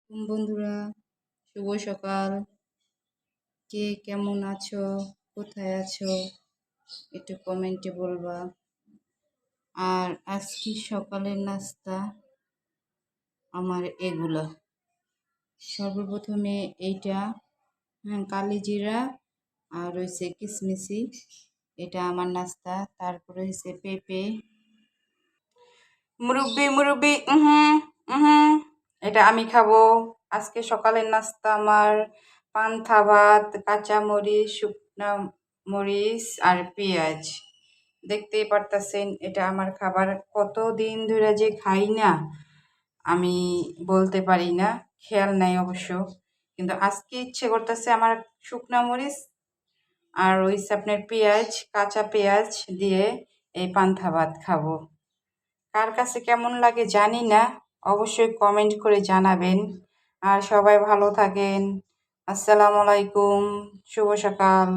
বন্ধুরা, শুভ সকাল। কে কেমন আছো, কোথায় আছো, একটু কমেন্টে বলবা। আর আজকে সকালের নাস্তা আমার এগুলো। সর্বপ্রথমে এইটা কালিজিরা আর হয়েছে কিশমিশি, এটা আমার নাস্তা। তারপরে হয়েছে পেঁপে। মুরব্বি মুরব্বি এটা আমি খাবো। আজকে সকালের নাস্তা আমার পান্থা ভাত, কাঁচা মরিচ, শুকনা মরিচ আর পেঁয়াজ। দেখতেই পারতেছেন এটা আমার খাবার। কতদিন ধরে যে খাই না আমি বলতে পারি না, খেয়াল নাই অবশ্য, কিন্তু আজকে ইচ্ছে করতেছে আমার শুকনা মরিচ আর ওই আপনার পেঁয়াজ, কাঁচা পেঁয়াজ দিয়ে এই পান্থা ভাত খাবো। কার কাছে কেমন লাগে জানি না, অবশ্যই কমেন্ট করে জানাবেন। আর সবাই ভালো থাকেন। আসসালামু আলাইকুম, শুভ সকাল।